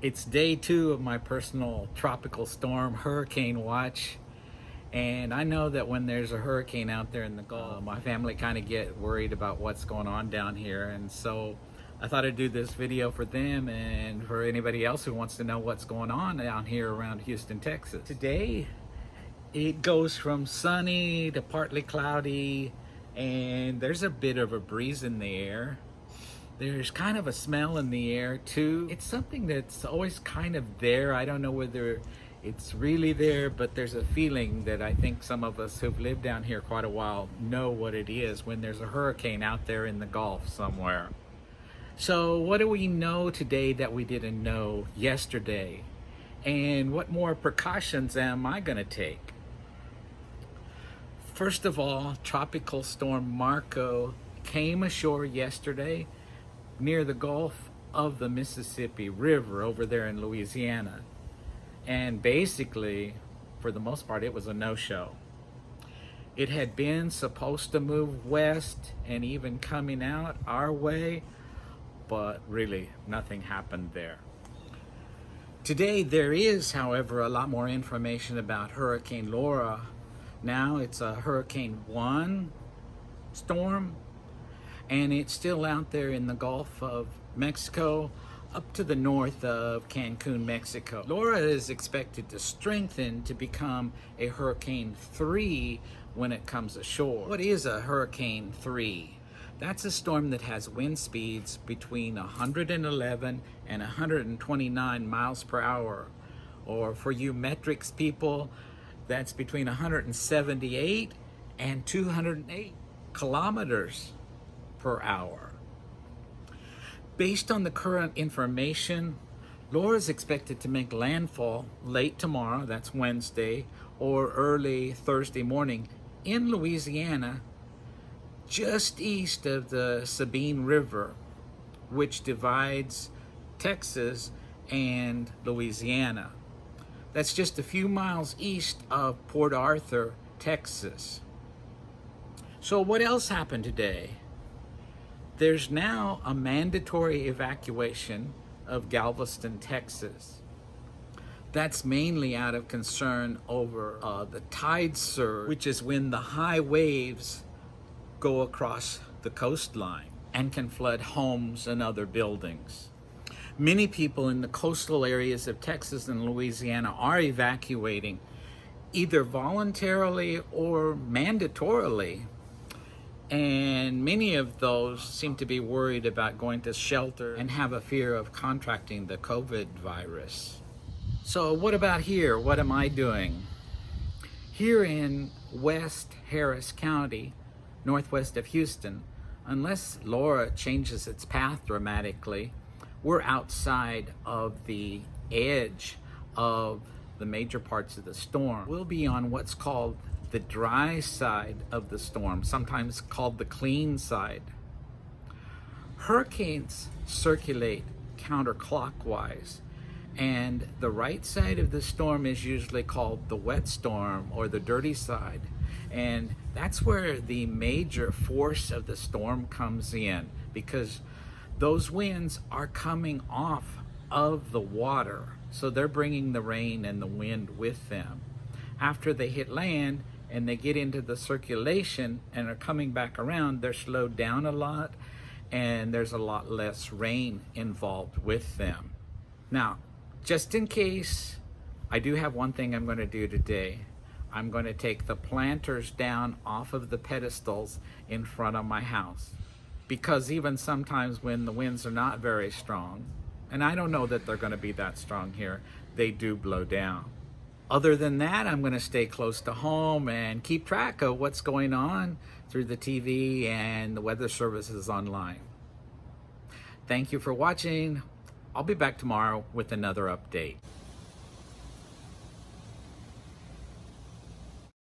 It's day 2 of my personal tropical storm hurricane watch. And I know that when there's a hurricane out there in the Gulf, my family kind of get worried about what's going on down here. And so I thought I'd do this video for them and for anybody else who wants to know what's going on down here around Houston, Texas. Today, it goes from sunny to partly cloudy, and there's a bit of a breeze in the air. There's kind of a smell in the air too. It's something that's always kind of there. I don't know whether it's really there, but there's a feeling that I think some of us who've lived down here quite a while know what it is when there's a hurricane out there in the Gulf somewhere. So what do we know today that we didn't know yesterday? And what more precautions am I gonna take? First of all, Tropical Storm Marco came ashore yesterday near the Gulf of the Mississippi River over there in Louisiana. And basically, for the most part, it was a no-show. It had been supposed to move west and even coming out our way, but really nothing happened there. Today there is, however, a lot more information about Hurricane Laura. Now it's a Hurricane 1 storm, and it's still out there in the Gulf of Mexico up to the north of Cancun, Mexico. Laura is expected to strengthen to become a Hurricane 3 when it comes ashore. What is a Hurricane 3? That's a storm that has wind speeds between 111 and 129 miles per hour. Or for you metrics people, that's between 178 and 208 kilometers per hour. Based on the current information, Laura is expected to make landfall late tomorrow, that's Wednesday, or early Thursday morning in Louisiana, just east of the Sabine River, which divides Texas and Louisiana. That's just a few miles east of Port Arthur, Texas. So what else happened today? There's now a mandatory evacuation of Galveston, Texas. That's mainly out of concern over the tide surge, which is when the high waves go across the coastline and can flood homes and other buildings. Many people in the coastal areas of Texas and Louisiana are evacuating, either voluntarily or mandatorily. And many of those seem to be worried about going to shelter and have a fear of contracting the COVID virus. So what about here? What am I doing? Here in West Harris County, northwest of Houston, unless Laura changes its path dramatically, we're outside of the edge of the major parts of the storm. We'll be on what's called the dry side of the storm, sometimes called the clean side. Hurricanes circulate counterclockwise, and the right side of the storm is usually called the wet storm or the dirty side. And that's where the major force of the storm comes in, because those winds are coming off of the water. So they're bringing the rain and the wind with them. After they hit land and they get into the circulation and are coming back around, they're slowed down a lot and there's a lot less rain involved with them. Now, just in case, I do have one thing I'm going to do today. I'm going to take the planters down off of the pedestals in front of my house, because even sometimes when the winds are not very strong, and I don't know that they're going to be that strong here, they do blow down. Other than that, I'm going to stay close to home and keep track of what's going on through the TV and the weather services online. Thank you for watching. I'll be back tomorrow with another update.